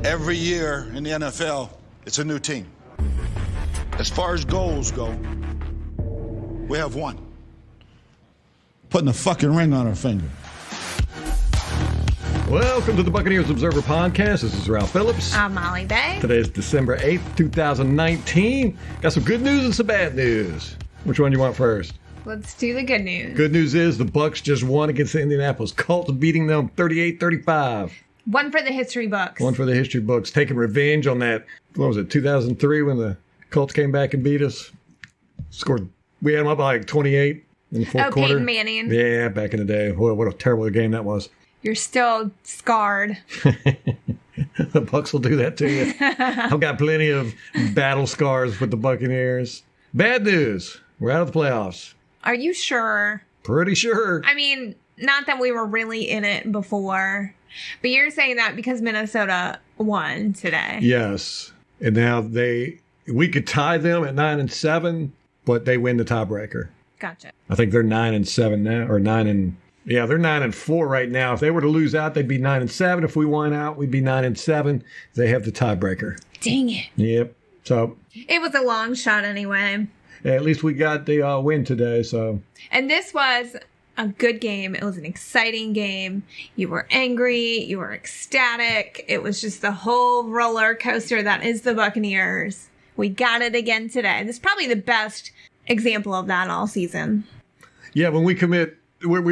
Every year in the NFL, it's a new team. As far as goals go, we have one. Putting a fucking ring on our finger. Welcome to the Buccaneers Observer Podcast. This is Ralph Phillips. I'm Molly Bay. Today is December 8th, 2019. Got some good news and some bad news. Which one do you want first? Let's do the good news. Good news is the Bucs just won against the Indianapolis Colts, beating them 38-35. One for the history books. One for the history books. Taking revenge on that, what was it, 2003 when the Colts came back and beat us? We had them up by like 28 in the fourth quarter. Peyton Manning. Yeah, back in the day. Boy, what a terrible game that was. You're still scarred. The Bucs will do that to you. I've got plenty of battle scars with the Buccaneers. Bad news. We're out of the playoffs. Are you sure? Pretty sure. I mean, not that we were really in it before, but you're saying that because Minnesota won today. Yes. And now we could tie them at 9-7, but they win the tiebreaker. Gotcha. I think they're 9-7 now, or they're 9-4 right now. If they were to lose out, they'd be 9-7. If we won out, we'd be 9-7. They have the tiebreaker. Dang it. Yep. So it was a long shot anyway. At least we got the win today. So. And this was a good game. It was an exciting game. You were angry. You were ecstatic. It was just the whole roller coaster that is the Buccaneers. We got it again today. This is probably the best example of that all season. Yeah, when we we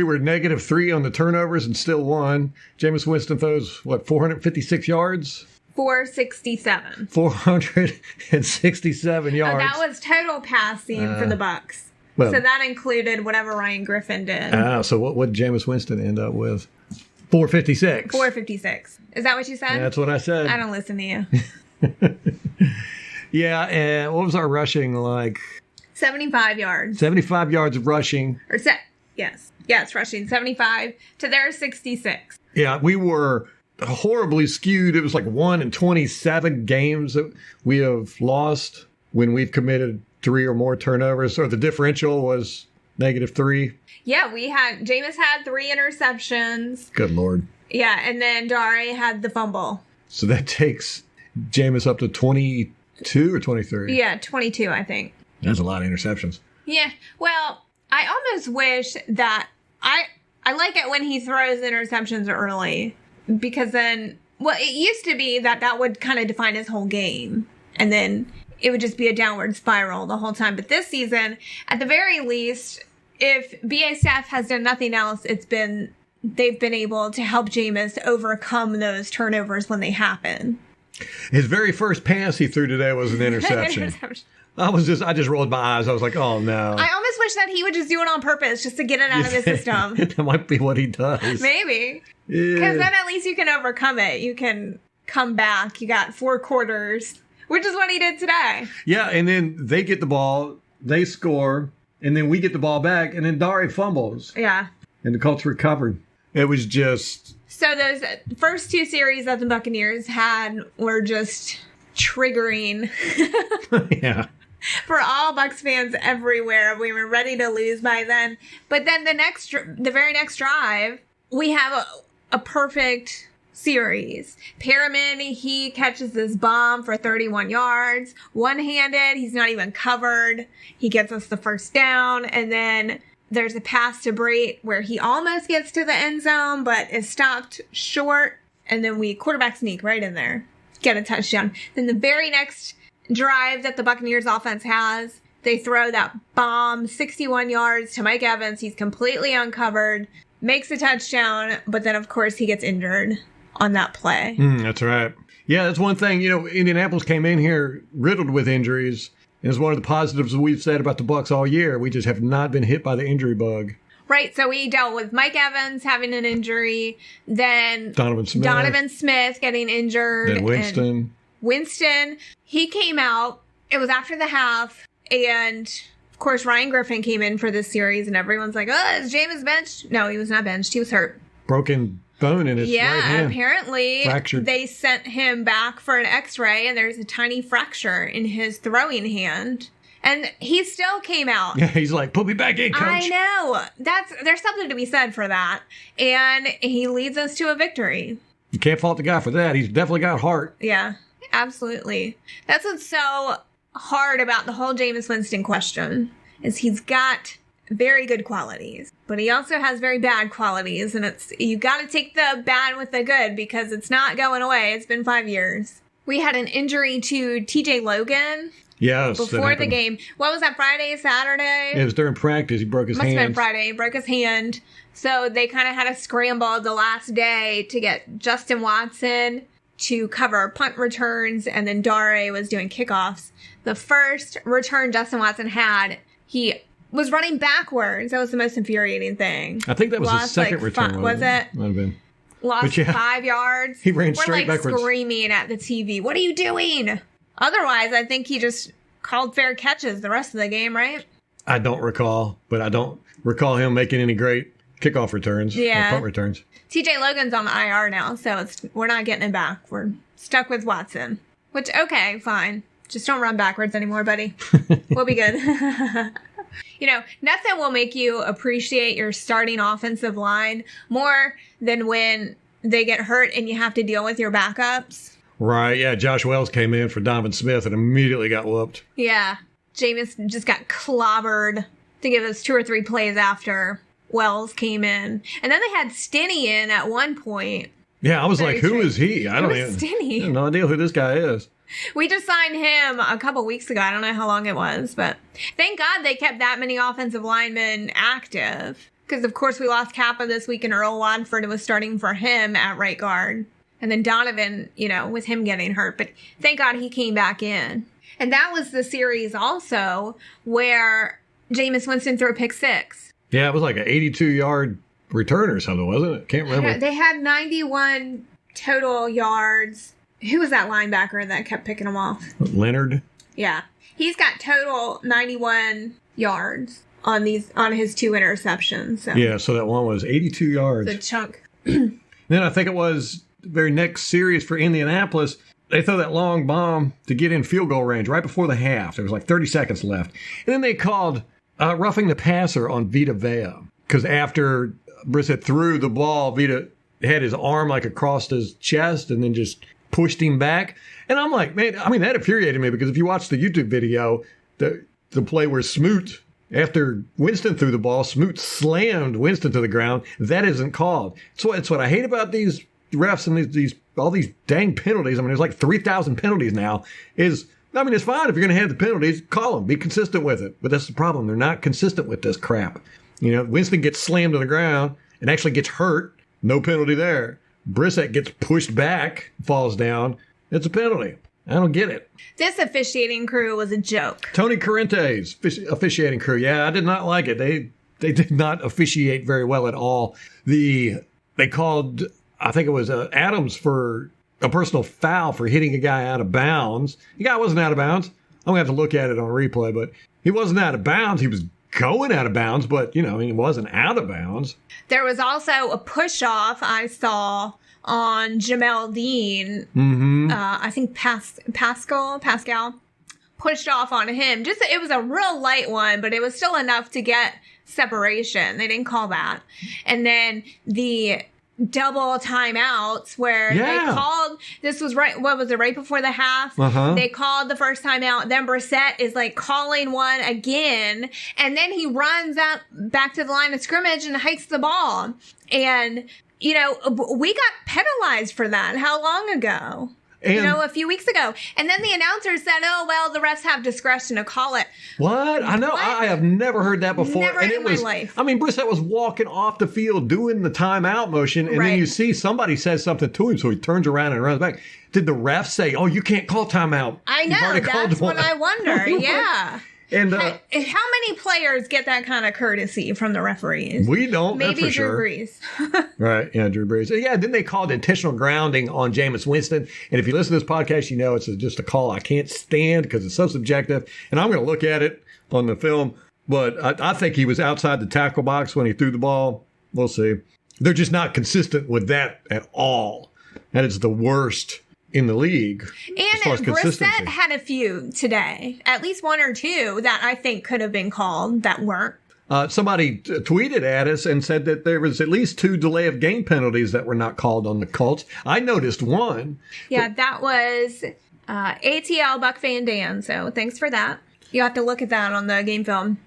were -3 on the turnovers and still won. Jameis Winston throws, 456 yards? 467. 467 yards. That was total passing for the Bucs. Well, so that included whatever Ryan Griffin did. So what did Jameis Winston end up with? 456. 456. Is that what you said? That's what I said. I don't listen to you. Yeah, and what was our rushing like? 75 yards. 75 yards of rushing. Yes. Yes, rushing 75 to their 66. Yeah, we were horribly skewed. It was like 1 in 27 games that we have lost when we've committed 3 or more turnovers. So the differential was -3. Yeah, Jameis had 3 interceptions. Good Lord. Yeah, and then Dare had the fumble. So that takes Jameis up to 22 or 23. Yeah, 22, I think. That's a lot of interceptions. Yeah, well, I almost wish that I like it when he throws interceptions early because then, it used to be that would kind of define his whole game. And then it would just be a downward spiral the whole time. But this season, at the very least, if BA staff has done nothing else, they've been able to help Jameis overcome those turnovers when they happen. His very first pass he threw today was an interception. I just rolled my eyes. I was like, oh, no. I almost wish that he would just do it on purpose, just to get it out of his system. That might be what he does. Maybe. Because then at least you can overcome it. You can come back. You got 4 quarters, which is what he did today. Yeah, and then they get the ball, they score, and then we get the ball back, and then Dare fumbles. Yeah. And the Colts recovered. It was just... So those first 2 series that the Buccaneers had were just triggering. Yeah. For all Bucs fans everywhere. We were ready to lose by then. But then the very next drive, we have a perfect series. Perriman, he catches this bomb for 31 yards. One-handed, he's not even covered. He gets us the first down. And then there's a pass to Brissett where he almost gets to the end zone, but is stopped short. And then we quarterback sneak right in there. Get a touchdown. Then the very next drive that the Buccaneers offense has, they throw that bomb 61 yards to Mike Evans. He's completely uncovered, makes a touchdown, but then of course he gets injured on that play. That's right. Yeah, that's one thing. Indianapolis came in here riddled with injuries. And it's one of the positives we've said about the Bucs all year. We just have not been hit by the injury bug. Right, so we dealt with Mike Evans having an injury, then Donovan Smith getting injured. Then Winston, he came out. It was after the half. And, of course, Ryan Griffin came in for this series. And everyone's like, is Jameis benched? No, he was not benched. He was hurt. Broken bone in his right hand. Apparently fractured. They sent him back for an x-ray. And there's a tiny fracture in his throwing hand. And he still came out. Yeah, he's like, put me back in, coach. I know. There's something to be said for that. And he leads us to a victory. You can't fault the guy for that. He's definitely got heart. Yeah, absolutely. That's what's so hard about the whole Jameis Winston question, is he's got very good qualities, but he also has very bad qualities, and you got to take the bad with the good because it's not going away. It's been 5 years. We had an injury to TJ Logan. Yes. Before the game. What was that, Friday, Saturday? It was during practice. He broke his hand. Must have been Friday. He broke his hand. So they kind of had to scramble the last day to get Justin Watson to cover punt returns, and then Dare was doing kickoffs. The first return Justin Watson had, he was running backwards. That was the most infuriating thing. I think that was his second return. Was it? Might have been. Lost 5 yards. He ran straight backwards. Screaming at the TV, "What are you doing?" Otherwise, I think he just called fair catches the rest of the game, right? I don't recall, but I don't recall him making any great kickoff returns. Yeah. Or punt returns. TJ Logan's on the IR now, so we're not getting him back. We're stuck with Watson. Which, okay, fine. Just don't run backwards anymore, buddy. We'll be good. Nothing will make you appreciate your starting offensive line more than when they get hurt and you have to deal with your backups. Right, yeah. Josh Wells came in for Donovan Smith and immediately got whooped. Yeah. Jameis just got clobbered. I think it was 2 or 3 plays after Wells came in. And then they had Stinney in at one point. Yeah, I was like, who is he? I Stinney. I have no idea who this guy is. We just signed him a couple weeks ago. I don't know how long it was, but thank God they kept that many offensive linemen active. Because, of course, we lost Kappa this week, and Earl Watford was starting for him at right guard. And then Donovan, with him getting hurt. But thank God he came back in. And that was the series also where Jameis Winston threw a pick 6. Yeah, it was like an 82-yard return or something, wasn't it? Can't remember. They had 91 total yards. Who was that linebacker that kept picking them off? Leonard. Yeah. He's got total 91 yards on his 2 interceptions. So. Yeah, so that one was 82 yards. The chunk. Then I think it was the very next series for Indianapolis. They throw that long bomb to get in field goal range right before the half. There was like 30 seconds left. And then they called roughing the passer on Vita Vea. Because after Brissett threw the ball, Vita had his arm like across his chest and then just pushed him back. And I'm like, man, that infuriated me because if you watch the YouTube video, the play where Smoot, after Winston threw the ball, Smoot slammed Winston to the ground. That isn't called. So it's what I hate about these refs and all these dang penalties. There's like 3,000 penalties now. It's fine if you're going to have the penalties, call them, be consistent with it. But that's the problem. They're not consistent with this crap. Winston gets slammed to the ground and actually gets hurt. No penalty there. Brissett gets pushed back, falls down. It's a penalty. I don't get it. This officiating crew was a joke. Tony Corrente's officiating crew. Yeah, I did not like it. They did not officiate very well at all. They called, I think it was Adams for a personal foul for hitting a guy out of bounds. The guy wasn't out of bounds. I'm going to have to look at it on replay, but he wasn't out of bounds. He was going out of bounds, but, he wasn't out of bounds. There was also a push-off I saw on Jamel Dean. Mm-hmm. I think Pascal pushed off on him. It was a real light one, but it was still enough to get separation. They didn't call that. And then the double timeouts where they called, this was right before the half. They called the first timeout. Then Brissett is calling one again. And then he runs up back to the line of scrimmage and hikes the ball. And, we got penalized for that. How long ago? And, a few weeks ago. And then the announcer said, the refs have discretion to call it. What? I know. What? I have never heard that before. Never in my life. Brissett was walking off the field doing the timeout motion, and then you see somebody says something to him, so he turns around and runs back. Did the ref say, you can't call timeout? I know. That's what I wonder. Yeah. And how many players get that kind of courtesy from the referees? We don't. Maybe that's for Drew sure. Brees. Right. Yeah, Drew Brees. Yeah. Then they called intentional grounding on Jameis Winston. And if you listen to this podcast, it's just a call I can't stand because it's so subjective. And I'm going to look at it on the film, but I think he was outside the tackle box when he threw the ball. We'll see. They're just not consistent with that at all. And it's the worst in the league. And Brissett had a few today, at least 1 or 2 that I think could have been called that weren't. Somebody tweeted at us and said that there was at least 2 delay of game penalties that were not called on the Colts. I noticed one. Yeah, that was ATL Buck Fan Dan. So thanks for that. You have to look at that on the game film.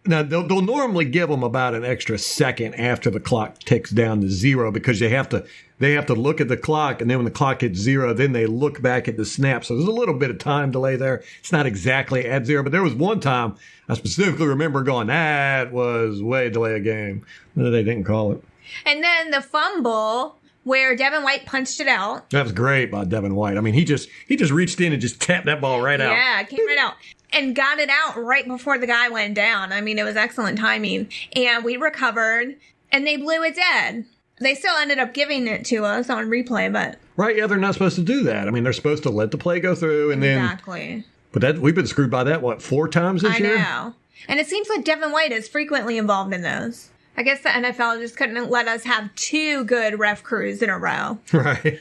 They'll normally give them about an extra second after the clock ticks down to 0 because they have to look at the clock, and then when the clock hits 0, then they look back at the snap. So there's a little bit of time delay there. It's not exactly at 0, but there was one time I specifically remember going, that was way delay a game. They didn't call it. And then the fumble where Devin White punched it out. That was great by Devin White. I mean, he just reached in and just tapped that ball right out. Yeah, it came right out. And got it out right before the guy went down. I mean, it was excellent timing. And we recovered, and they blew it dead. They still ended up giving it to us on replay, but... Right, yeah, they're not supposed to do that. I mean, they're supposed to let the play go through, and then... Exactly. But we've been screwed by that, 4 times this year? I know. And it seems like Devin White is frequently involved in those. I guess the NFL just couldn't let us have 2 good ref crews in a row. Right.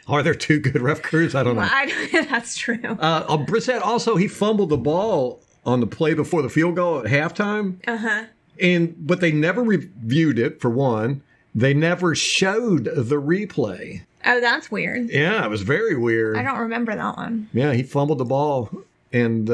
Are there 2 good ref crews? I don't know. That's true. Brissett also, he fumbled the ball on the play before the field goal at halftime. Uh-huh. But they never reviewed it, for one. They never showed the replay. Oh, that's weird. Yeah, it was very weird. I don't remember that one. Yeah, he fumbled the ball, and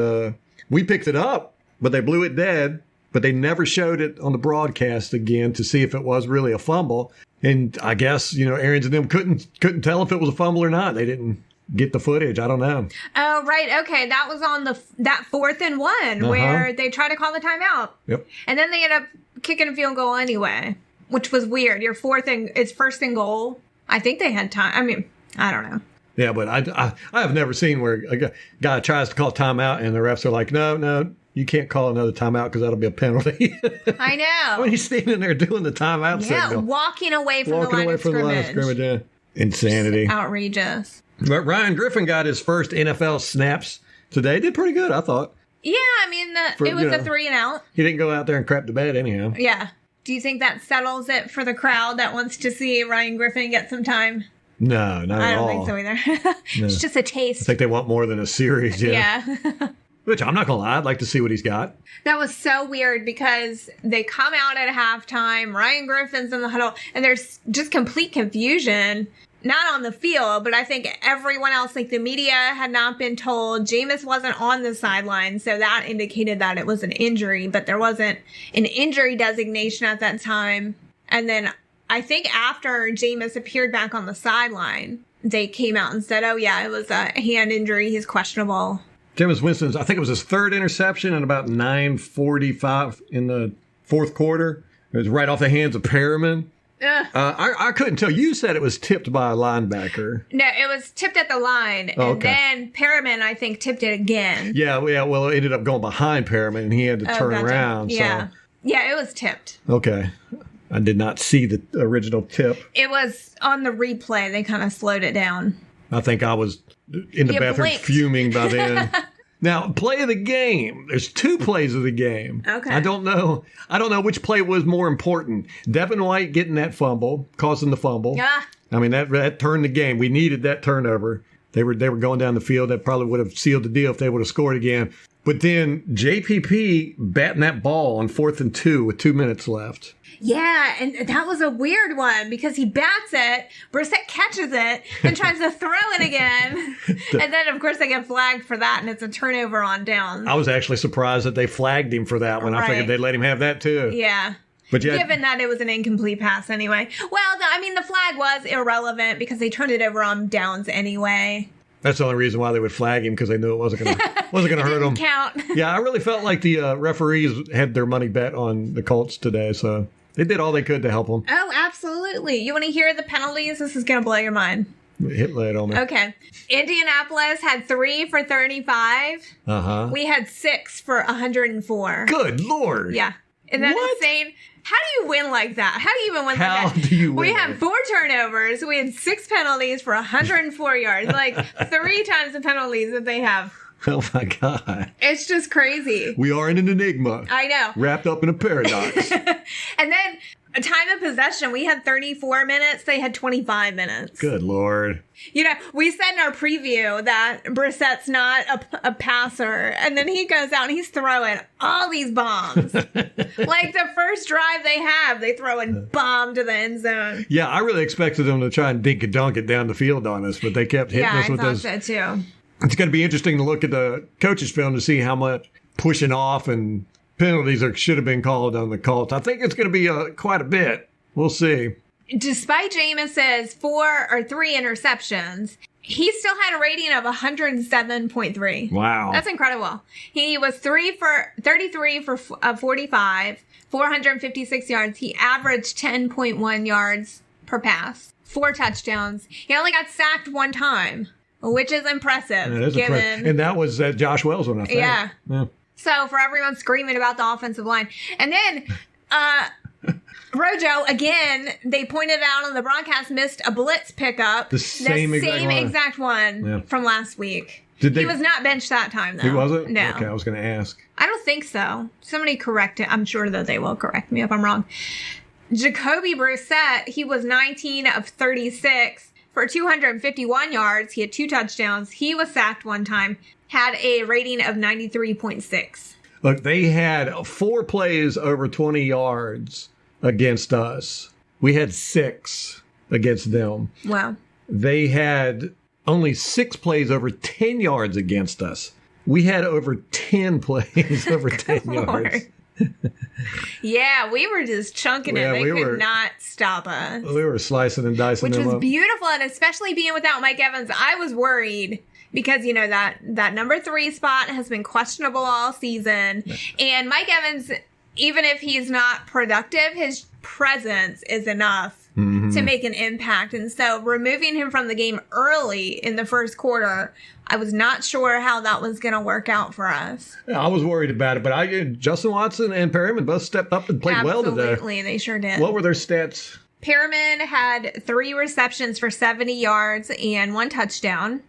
we picked it up, but they blew it dead. But they never showed it on the broadcast again to see if it was really a fumble. And I guess, Arians and them couldn't tell if it was a fumble or not. They didn't get the footage. I don't know. Oh, right. Okay. That was on that 4th and 1 where they tried to call the timeout. Yep. And then they ended up kicking a field goal anyway, which was weird. It's 1st and goal. I think they had time. I mean, I don't know. Yeah, but I have never seen where a guy tries to call timeout and the refs are like, no, you can't call another timeout because that'll be a penalty. I know. I mean, he's standing there doing the timeout signal. Yeah, walking away from the line of scrimmage. Yeah. Insanity. Just outrageous. But Ryan Griffin got his first NFL snaps today. Did pretty good, I thought. Yeah, I mean, it was a 3 and out. He didn't go out there and crap the bed anyhow. Yeah. Do you think that settles it for the crowd that wants to see Ryan Griffin get some time? No, not at all. I don't think so either. It's just a taste. I think they want more than a series. Yeah. Which I'm not going to lie, I'd like to see what he's got. That was so weird because they come out at halftime, Ryan Griffin's in the huddle, and there's just complete confusion. Not on the field, but I think everyone else, like the media, had not been told. Jameis wasn't on the sideline, so that indicated that it was an injury, but there wasn't an injury designation at that time. And then I think after Jameis appeared back on the sideline, they came out and said, oh yeah, it was a hand injury. He's questionable. Jameis Winston's, I think it was his 3rd interception at about 9:45 in the 4th quarter. It was right off the hands of Perriman. I couldn't tell. You said it was tipped by a linebacker. No, it was tipped at the line. Oh, and then Perriman, I think, tipped it again. Yeah, well, it ended up going behind Perriman, and he had to turn around. Yeah. So. Yeah, it was tipped. Okay. I did not see the original tip. It was on the replay. They kind of slowed it down. I think I was in the bathroom fuming by then. Now, play of the game. There's 2 plays of the game. Okay. I don't know which play was more important. Devin White getting that fumble, causing the fumble. Yeah. I mean, that turned the game. We needed that turnover. They were going down the field. That probably would have sealed the deal if they would have scored again. But then JPP batting that ball on 4th and 2 with 2 minutes left. Yeah, and that was a weird one because he bats it, Brissett catches it, and tries to throw it again. And then, of course, they get flagged for that, and it's a turnover on downs. I was actually surprised that they flagged him for that one. I figured they'd let him have that, too. Yeah. But given that it was an incomplete pass anyway. Well, the flag was irrelevant because they turned it over on downs anyway. That's the only reason why they would flag him, because they knew it wasn't going to hurt him. Count. Yeah, I really felt like the referees had their money bet on the Colts today, so they did all they could to help them. Oh, absolutely. You want to hear the penalties? This is going to blow your mind. Hit lay it on me. Okay. Indianapolis had 3 for 35. Uh-huh. We had 6 for 104. Good Lord. Yeah. Isn't that insane? How do you win like that? How do you even win like that? How do you win? We had 4 turnovers. We had 6 penalties for 104 yards. Like 3 times the penalties that they have. Oh, my God. It's just crazy. We are in an enigma. I know. Wrapped up in a paradox. And then time of possession, we had 34 minutes. They had 25 minutes. Good Lord. You know, we said in our preview that Brissett's not a passer. And then he goes out and he's throwing all these bombs. Like the first drive they throw a bomb to the end zone. Yeah, I really expected them to try and dink and dunk it down the field on us, but they kept hitting us with those. Yeah, I thought so too. It's going to be interesting to look at the coach's film to see how much pushing off and penalties should have been called on the Colts. I think it's going to be quite a bit. We'll see. Despite Jameis's 3 interceptions, he still had a rating of 107.3. Wow. That's incredible. He was 33 for 45, 456 yards. He averaged 10.1 yards per pass, 4 touchdowns. He only got sacked 1 time, which is impressive. That is impressive. And that was Josh Wells one, I think. Yeah. So for everyone screaming about the offensive line. And then Rojo, again, they pointed out on the broadcast, missed a blitz pickup. The same exact one from last week. He was not benched that time, though. He wasn't? No. Okay, I was going to ask. I don't think so. Somebody correct it. I'm sure that they will correct me if I'm wrong. Jacoby Brissett, he was 19 of 36 for 251 yards. He had 2 touchdowns. He was sacked 1 time. Had a rating of 93.6. Look, they had 4 plays over 20 yards against us. We had 6 against them. Wow. They had only 6 plays over 10 yards against us. We had over 10 plays over 10 yards. Yeah, we were just chunking it. They could not stop us. We were slicing and dicing them up. Which was beautiful, and especially being without Mike Evans, I was worried. Because, you know, that number 3 spot has been questionable all season. And Mike Evans, even if he's not productive, his presence is enough to make an impact. And so removing him from the game early in the first quarter, I was not sure how that was going to work out for us. Yeah, I was worried about it, but Justin Watson and Perryman both stepped up and played well today. Absolutely, they sure did. What were their stats? Perriman had 3 receptions for 70 yards and 1 touchdown.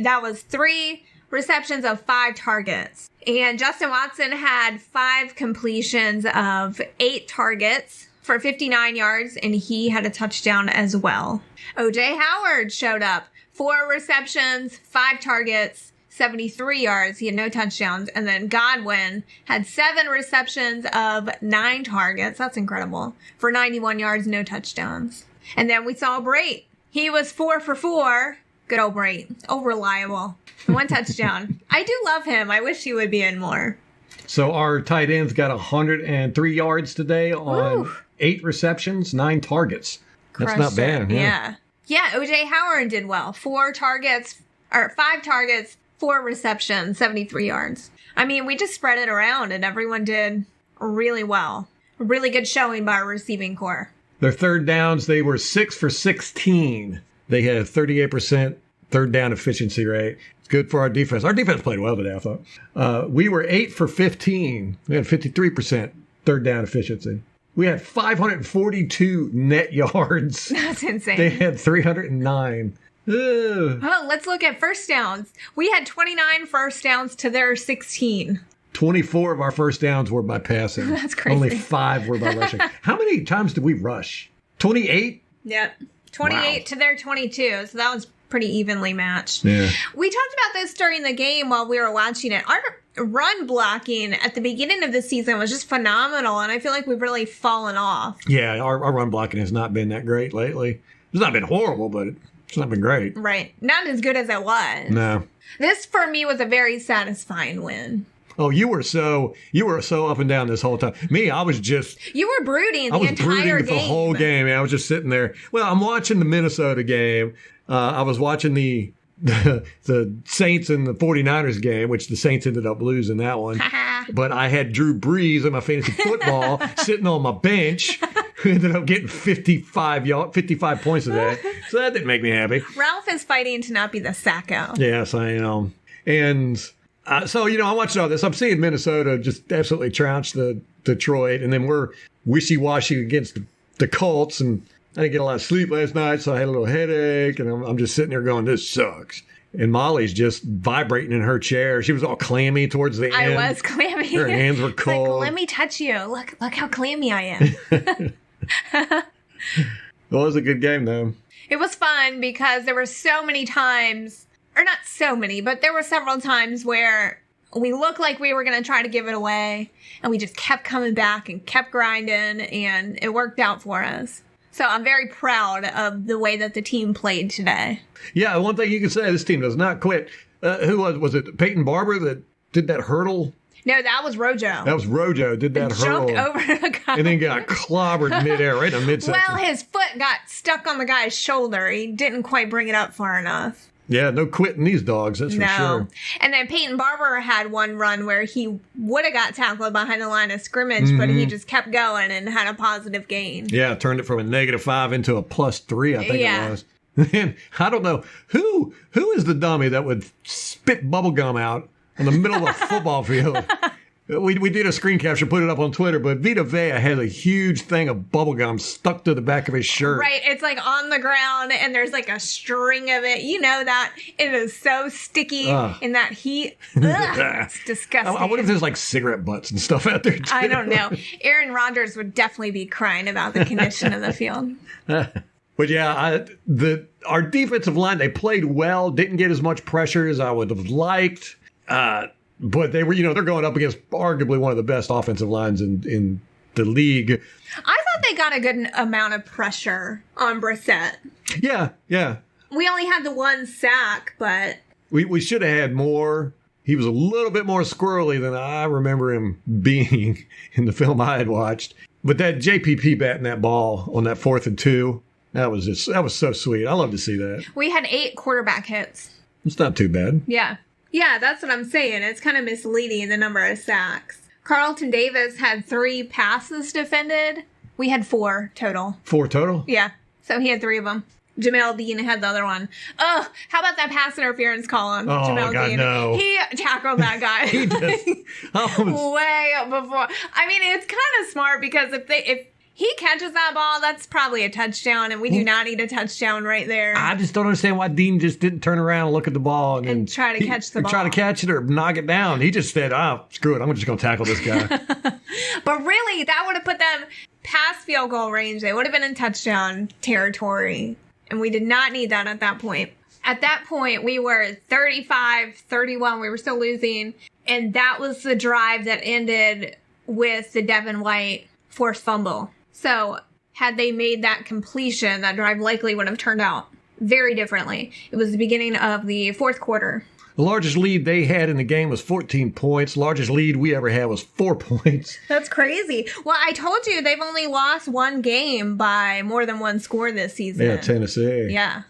That was 3 receptions of 5 targets. And Justin Watson had 5 completions of 8 targets for 59 yards, and he had a touchdown as well. O.J. Howard showed up. 4 receptions, 5 targets, 73 yards. He had no touchdowns. And then Godwin had 7 receptions of 9 targets. That's incredible. For 91 yards, no touchdowns. And then we saw Brate. He was 4 for 4. Good old Brate. Oh, reliable. 1 touchdown. I do love him. I wish he would be in more. So our tight ends got 103 yards today on 8 receptions, 9 targets. That's not bad. Yeah, O.J. Howard did well. 5 targets, 4 receptions, 73 yards. I mean, we just spread it around and everyone did really well. A really good showing by our receiving core. Their third downs, they were 6 for 16. They had a 38% third down efficiency rate. It's good for our defense. Our defense played well today, I thought. We were 8 for 15. We had 53% third down efficiency. We had 542 net yards. That's insane. They had 309. Oh, let's look at first downs. We had 29 first downs to their 16. 24 of our first downs were by passing. That's crazy. Only 5 were by rushing. How many times did we rush? 28? Yep. 28 to their 22. So that was pretty evenly matched. Yeah. We talked about this during the game while we were watching it. Our run blocking at the beginning of the season was just phenomenal, and I feel like we've really fallen off. Yeah, our run blocking has not been that great lately. It's not been horrible, but it's not been great. Right. Not as good as it was. No. This, for me, was a very satisfying win. Oh, you were so up and down this whole time. Me, I was just... You were brooding the entire game. I was brooding the whole game. I was just sitting there. Well, I'm watching the Minnesota game. I was watching the Saints and the 49ers game, which the Saints ended up losing that one. But I had Drew Brees in my fantasy football sitting on my bench, who ended up getting 55 points today. So that didn't make me happy. Ralph is fighting to not be the sacco. Yes, I am. And... so, I'm watching all this. I'm seeing Minnesota just absolutely trounce the Detroit, and then we're wishy-washy against the Colts, and I didn't get a lot of sleep last night, so I had a little headache, and I'm just sitting there going, this sucks. And Molly's just vibrating in her chair. She was all clammy towards the end. I was clammy. Her hands were cold. Like, let me touch you. Look how clammy I am. It was a good game, though. It was fun because there were so many times, or not so many, but there were several times where we looked like we were going to try to give it away, and we just kept coming back and kept grinding, and it worked out for us. So I'm very proud of the way that the team played today. Yeah, one thing you can say, this team does not quit. Who was it? Peyton Barber that did that hurdle? No, that was Rojo. That was Rojo, did that hurdle. Jumped over the guy. And then got clobbered midair, right in the midsection. Well, his foot got stuck on the guy's shoulder. He didn't quite bring it up far enough. Yeah, no quitting these dogs, that's for sure. And then Peyton Barber had one run where he would have got tackled behind the line of scrimmage, but he just kept going and had a positive gain. Yeah, turned it from a -5 into a +3, I think it was. And I don't know, who is the dummy that would spit bubble gum out in the middle of a football field? We did a screen capture, put it up on Twitter, but Vita Vea has a huge thing of bubble gum stuck to the back of his shirt. Right, it's like on the ground, and there's like a string of it. You know that it is so sticky in that heat. Ugh, it's disgusting. I wonder if there's like cigarette butts and stuff out there, too. I don't know. Aaron Rodgers would definitely be crying about the condition of the field. But yeah, our defensive line, they played well, didn't get as much pressure as I would have liked. But they were, they're going up against arguably one of the best offensive lines in the league. I thought they got a good amount of pressure on Brissett. Yeah. We only had the one sack, but we should have had more. He was a little bit more squirrely than I remember him being in the film I had watched. But that JPP batting that ball on that 4th and 2, that was so sweet. I love to see that. We had 8 quarterback hits. It's not too bad. Yeah, that's what I'm saying. It's kind of misleading, the number of sacks. Carlton Davis had 3 passes defended. We had 4 total. 4 total? Yeah. So he had 3 of them. Jamel Dean had the other one. Oh, how about that pass interference call on Jamel God, Dean? no. He tackled that guy. He just, way before. I mean, it's kind of smart because if he catches that ball, that's probably a touchdown, and we do not need a touchdown right there. I just don't understand why Dean just didn't turn around and look at the ball and try to catch the ball. Try to catch it or knock it down. He just said, screw it, I'm just going to tackle this guy. But really, that would have put them past field goal range. They would have been in touchdown territory, and we did not need that at that point. At that point, we were 35-31. We were still losing, and that was the drive that ended with the Devin White forced fumble. So had they made that completion, that drive likely would have turned out very differently. It was the beginning of the 4th quarter. The largest lead they had in the game was 14 points. Largest lead we ever had was 4 points. That's crazy. Well, I told you they've only lost 1 game by more than 1 score this season. Yeah, Tennessee. Yeah.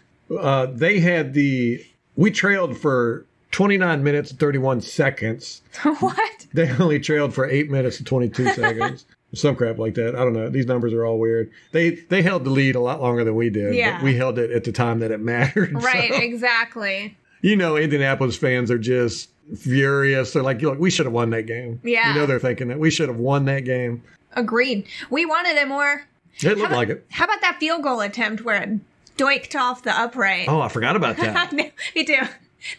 We trailed for 29 minutes and 31 seconds. What? They only trailed for 8 minutes and 22 seconds. Some crap like that. I don't know. These numbers are all weird. They held the lead a lot longer than we did. Yeah. But we held it at the time that it mattered. Right, so. Exactly. Indianapolis fans are just furious. They're like, we should have won that game. Yeah. They're thinking that we should have won that game. Agreed. We wanted it more. It looked like it. How about that field goal attempt where it doinked off the upright? Oh, I forgot about that. No, me too.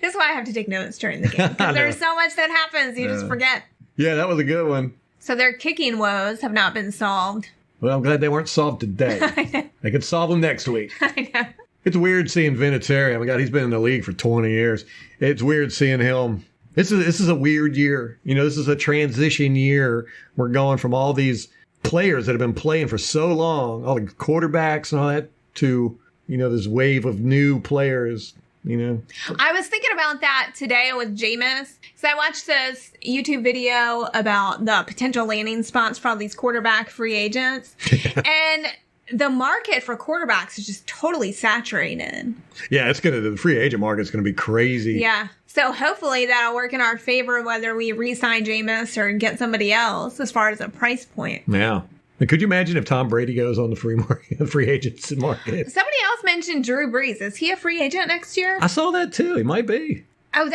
This is why I have to take notes during the game. Because there's so much that happens, you just forget. Yeah, that was a good one. So their kicking woes have not been solved. Well, I'm glad they weren't solved today. They could solve them next week. I know. It's weird seeing Vinatieri. Oh my God, he's been in the league for 20 years. It's weird seeing him. This is a weird year. This is a transition year. We're going from all these players that have been playing for so long, all the quarterbacks and all that, to, this wave of new players. I was thinking about that today with Jameis. So I watched this YouTube video about the potential landing spots for all these quarterback free agents. And the market for quarterbacks is just totally saturated. Yeah, the free agent market's going to be crazy. Yeah. So hopefully that'll work in our favor whether we re-sign Jameis or get somebody else as far as a price point. Yeah. Could you imagine if Tom Brady goes on the free agents market? Somebody else mentioned Drew Brees. Is he a free agent next year? I saw that too. He might be. Oh,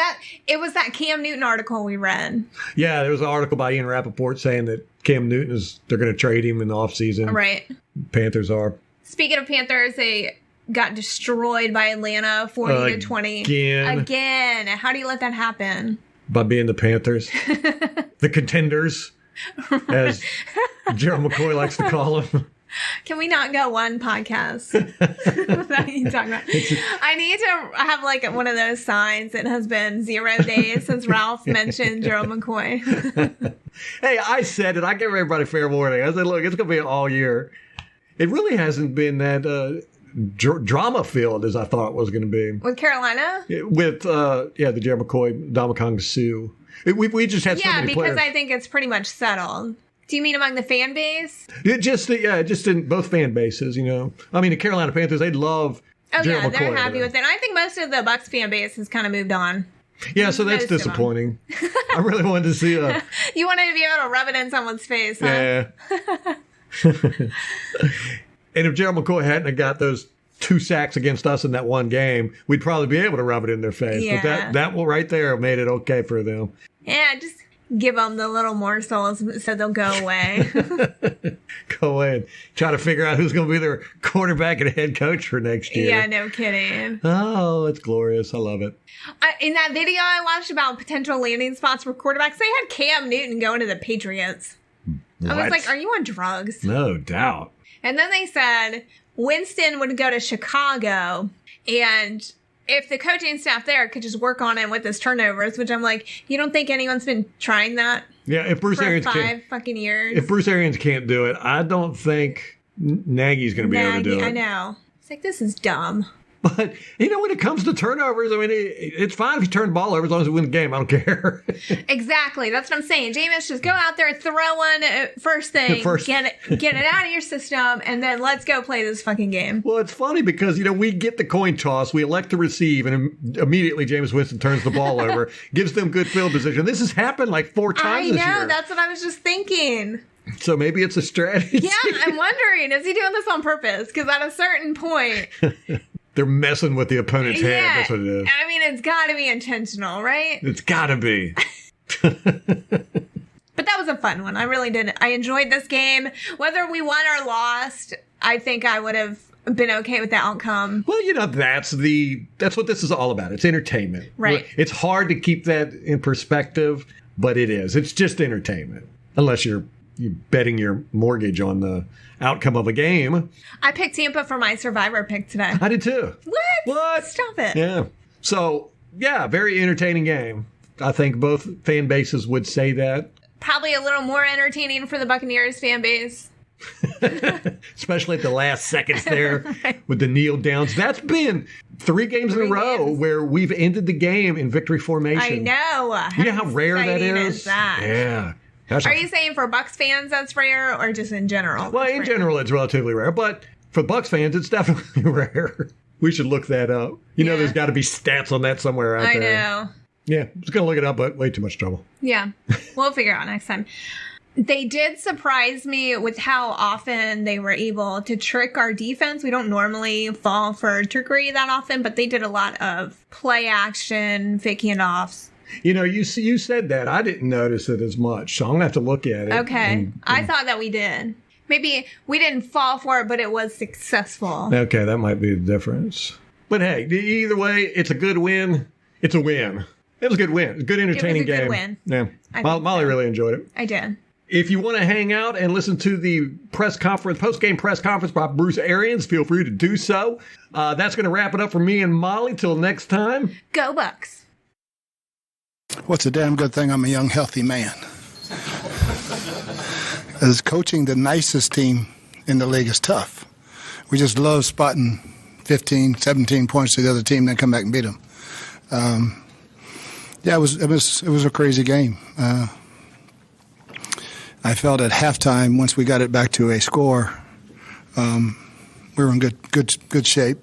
it was that Cam Newton article we read. Yeah, there was an article by Ian Rappaport saying that Cam Newton they're going to trade him in the offseason. Right. Panthers are. Speaking of Panthers, they got destroyed by Atlanta 40-20. Again. How do you let that happen? By being the Panthers. The contenders, as Gerald McCoy likes to call them. Can we not go one podcast without you talking about? I need to have like one of those signs. It has been 0 days since Ralph mentioned Gerald McCoy. Hey, I said it. I gave everybody fair warning. I said, look, it's going to be all year. It really hasn't been that drama-filled as I thought it was going to be. With Carolina? With, the Gerald McCoy, Domicong Sue. We just had so many players. Yeah, because I think it's pretty much settled. Do you mean among the fan base? Just in both fan bases, you know. I mean, the Carolina Panthers, they love Gerald McCoy. They're happy with it. I think most of the Bucs fan base has kind of moved on. Yeah, so that's disappointing. I really wanted to see You wanted to be able to rub it in someone's face, huh? Yeah. And if Gerald McCoy hadn't have got those 2 sacks against us in that one game, we'd probably be able to rub it in their face. Yeah. But that one right there made it okay for them. Yeah, just give them the little morsels so they'll go away. Go away and try to figure out who's going to be their quarterback and head coach for next year. Yeah, no kidding. Oh, it's glorious. I love it. In that video I watched about potential landing spots for quarterbacks, they had Cam Newton going to the Patriots. I was like, are you on drugs? No doubt. And then they said Winston would go to Chicago, and if the coaching staff there could just work on it with his turnovers, which I'm like, you don't think anyone's been trying that? Yeah, if Bruce Arians five fucking years. If Bruce Arians can't do it, I don't think Nagy's going to be able to do it. I know. It's like, this is dumb. But, you know, when it comes to turnovers, I mean, it's fine if you turn the ball over as long as you win the game. I don't care. Exactly. That's what I'm saying. Jameis, just go out there, throw one first thing, get it out of your system, and then let's go play this fucking game. Well, it's funny because, you know, we get the coin toss, we elect to receive, and immediately Jameis Winston turns the ball over, gives them good field position. This has happened like 4 times this year. I know. That's what I was just thinking. So maybe it's a strategy. Yeah, I'm wondering, is he doing this on purpose? Because at a certain point... They're messing with the opponent's head. That's what it is. I mean, it's got to be intentional, right? It's got to be. But that was a fun one. I really did. I enjoyed this game. Whether we won or lost, I think I would have been okay with the outcome. Well, you know, that's what this is all about. It's entertainment. Right. It's hard to keep that in perspective, but it is. It's just entertainment. Unless you're betting your mortgage on the outcome of a game. I picked Tampa for my Survivor pick today. I did too. What? Stop it. Yeah. So, yeah, very entertaining game. I think both fan bases would say that. Probably a little more entertaining for the Buccaneers fan base. Especially at the last seconds there with the kneel downs. That's been 3 games in a row where we've ended the game in victory formation. I know. You know how rare that is? Yeah. Are you saying for Bucs fans that's rare, or just in general? Well, in general, it's relatively rare. But for Bucs fans, it's definitely rare. We should look that up. You know, there's got to be stats on that somewhere out there. I know. Yeah, I was going to look it up, but way too much trouble. Yeah, we'll figure it out next time. They did surprise me with how often they were able to trick our defense. We don't normally fall for trickery that often, but they did a lot of play action, fake handoffs. You know, you said that. I didn't notice it as much, so I'm going to have to look at it. Okay. I thought that we did. Maybe we didn't fall for it, but it was successful. Okay, that might be the difference. But hey, either way, it's a good win. It's a win. It was a good win. A good entertaining game. It was a good win. Yeah. Molly really enjoyed it. I did. If you want to hang out and listen to the post-game press conference by Bruce Arians, feel free to do so. That's going to wrap it up for me and Molly. Till next time. Go Bucs. What's a damn good thing I'm a young, healthy man. As coaching the nicest team in the league is tough. We just love spotting 15, 17 points to the other team, then come back and beat them. Yeah, it was a crazy game. I felt at halftime, once we got it back to a score, we were in good shape.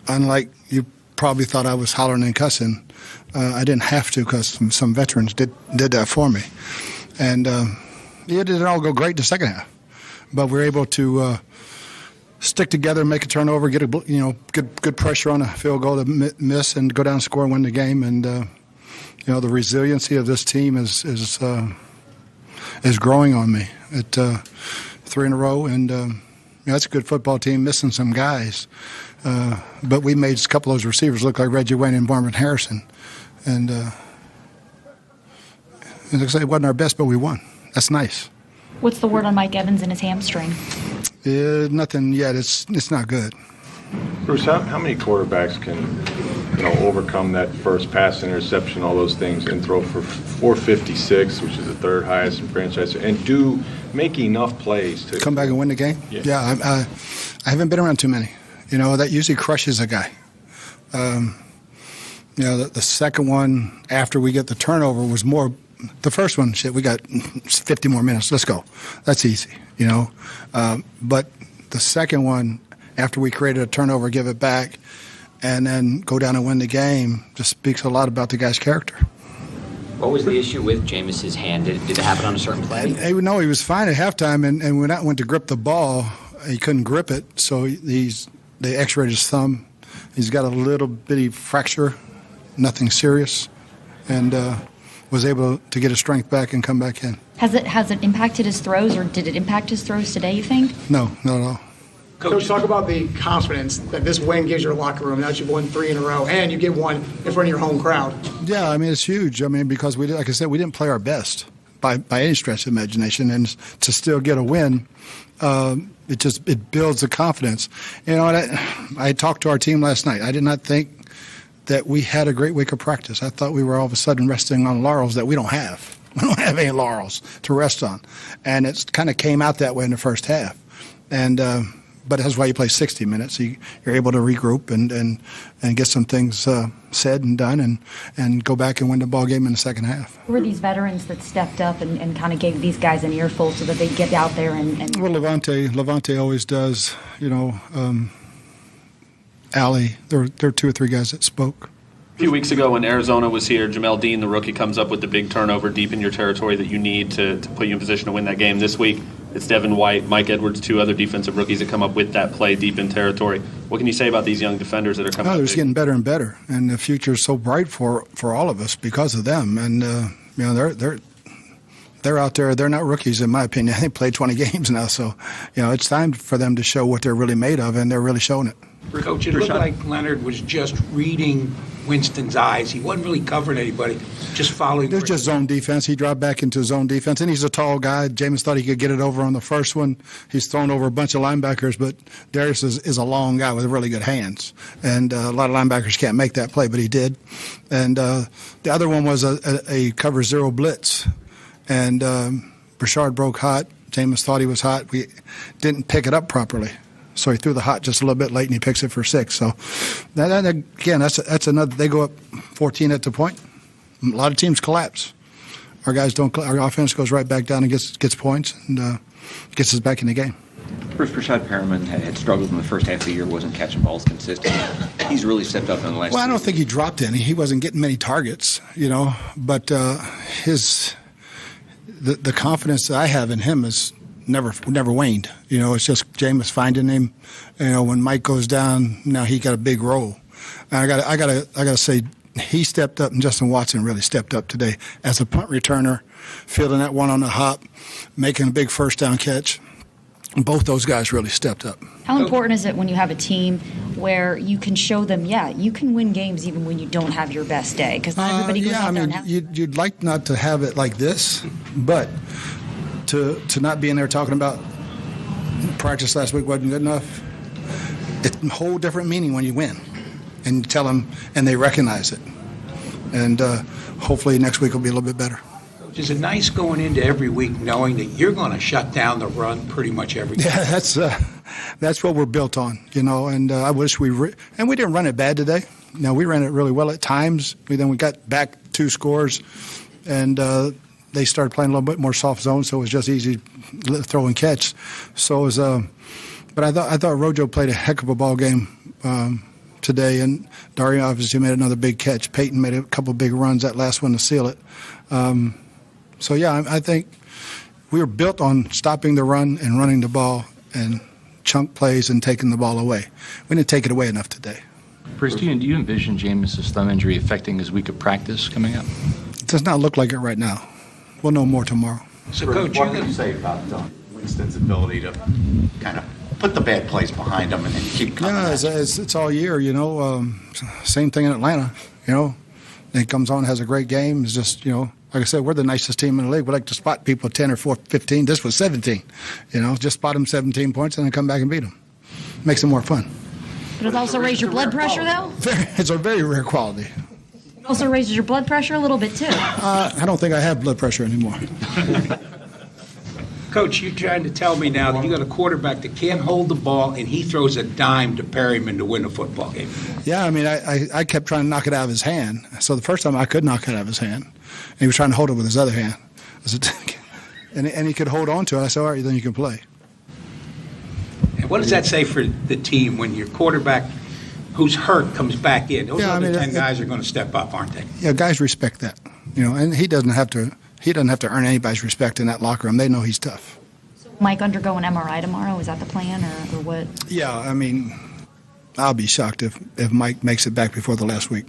Unlike you probably thought I was hollering and cussing, I didn't have to because some veterans did that for me. And it didn't all go great the second half. But we were able to stick together, make a turnover, get good pressure on a field goal to miss, and go down and score and win the game. And the resiliency of this team is growing on me. At 3 in a row, and that's a good football team, missing some guys. But we made a couple of those receivers look like Reggie Wayne and Marvin Harrison. And like I say, it wasn't our best, but we won. That's nice. What's the word on Mike Evans and his hamstring? Nothing yet. It's not good. Bruce, how many quarterbacks can overcome that first pass interception, all those things, and throw for 456, which is the third highest in franchise, and make enough plays to come back and win the game? Yeah, I haven't been around too many. That usually crushes a guy. The second one after we get the turnover was more. The first one, we got 50 more minutes. Let's go. That's easy, But the second one, after we created a turnover, give it back, and then go down and win the game, just speaks a lot about the guy's character. What was the issue with Jameis's hand? Did it happen on a certain play? No, he was fine at halftime, and when I went to grip the ball, he couldn't grip it, so they x-rayed his thumb. He's got a little bitty fracture, nothing serious, and was able to get his strength back and come back in. Has it impacted his throws, or did it impact his throws today, you think? No, not at all. Coach, talk about the confidence that this win gives your locker room. Now that you've won 3 in a row, and you get one in front of your home crowd. Yeah, it's huge. Because like I said, we didn't play our best by any stretch of imagination, and to still get a win, it builds the confidence. I talked to our team last night. I did not think that we had a great week of practice. I thought we were all of a sudden resting on laurels that we don't have. We don't have any laurels to rest on, and it kind of came out that way in the first half, and. But that's why you play 60 minutes. You're able to regroup and get some things said and done and go back and win the ball game in the second half. Who were these veterans that stepped up and kind of gave these guys an earful so that they'd get out there and... Well, Levante always does. Allie, there were 2 or 3 guys that spoke. A few weeks ago when Arizona was here, Jamel Dean, the rookie, comes up with the big turnover deep in your territory that you need to put you in position to win that game. This week, it's Devin White, Mike Edwards, 2 other defensive rookies that come up with that play deep in territory. What can you say about these young defenders that are coming up? They're just getting better and better, and the future is so bright for all of us because of them. And they're out there. They're not rookies, in my opinion. They played 20 games now, so it's time for them to show what they're really made of, and they're really showing it. Coach, it looked like Leonard was just reading Winston's eyes. He wasn't really covering anybody, just following. There's just zone defense. He dropped back into zone defense, and he's a tall guy. Jameis thought he could get it over on the first one. He's thrown over a bunch of linebackers, but Darius is a long guy with really good hands, and a lot of linebackers can't make that play, but he did. And the other one was a cover 0 blitz, and Brissett broke hot. Jameis thought he was hot. We didn't pick it up properly. So he threw the hot just a little bit late, and he picks it for 6. So, that again, that's another. They go up 14 at the point. A lot of teams collapse. Our guys don't. Our offense goes right back down and gets points and gets us back in the game. Bruce, Rashad Perriman had struggled in the first half of the year, wasn't catching balls consistently. He's really stepped up in the last. Well, I don't think he dropped any. He wasn't getting many targets, But the confidence that I have in him is never waned. It's just Jameis finding him. When Mike goes down, now he got a big role. And I gotta say, he stepped up, and Justin Watson really stepped up today as a punt returner, fielding that one on the hop, making a big first down catch. Both those guys really stepped up. How important is it when you have a team where you can show them, you can win games even when you don't have your best day? Because not everybody goes out there and has. You'd like not to have it like this, but to not be in there talking about practice last week wasn't good enough. It's a whole different meaning when you win, and you tell them, and they recognize it. And hopefully next week will be a little bit better. Is it nice going into every week knowing that you're going to shut down the run pretty much every day? Yeah, that's what we're built on, And I wish we didn't run it bad today. We ran it really well at times. Then we got back 2 scores, and they started playing a little bit more soft zone, so it was just easy throw and catch. So it was, but I thought Rojo played a heck of a ball game today, and Dario obviously made another big catch. Peyton made a couple big runs, that last one to seal it. I think we were built on stopping the run and running the ball and chunk plays and taking the ball away. We didn't take it away enough today. Bruce, do you envision Jameis' thumb injury affecting his week of practice coming up? It does not look like it right now. We'll know more tomorrow. So, Coach, what can you say about Winston's ability to kind of put the bad plays behind him and then keep coming? Yeah, it's all year, Same thing in Atlanta, He comes on, has a great game. It's just, Like I said, we're the nicest team in the league. We like to spot people 10 or 15. This was 17. Just spot them 17 points and then come back and beat them. Makes it more fun. But it also raises your blood pressure, though? It's a very rare quality. It also raises your blood pressure a little bit, too. I don't think I have blood pressure anymore. Coach, you're trying to tell me now that you got a quarterback that can't hold the ball and he throws a dime to Perryman to win a football game. Yeah, I mean, I kept trying to knock it out of his hand. So the first time I could knock it out of his hand. And he was trying to hold it with his other hand. And he could hold on to it. I said, all right, then you can play. And what does that say for the team when your quarterback who's hurt comes back in? Those other 10 guys are going to step up, aren't they? Yeah, guys respect that. And he doesn't have to earn anybody's respect in that locker room. They know he's tough. Mike undergo an MRI tomorrow? Is that the plan or what? Yeah, I mean, I'll be shocked if Mike makes it back before the last week.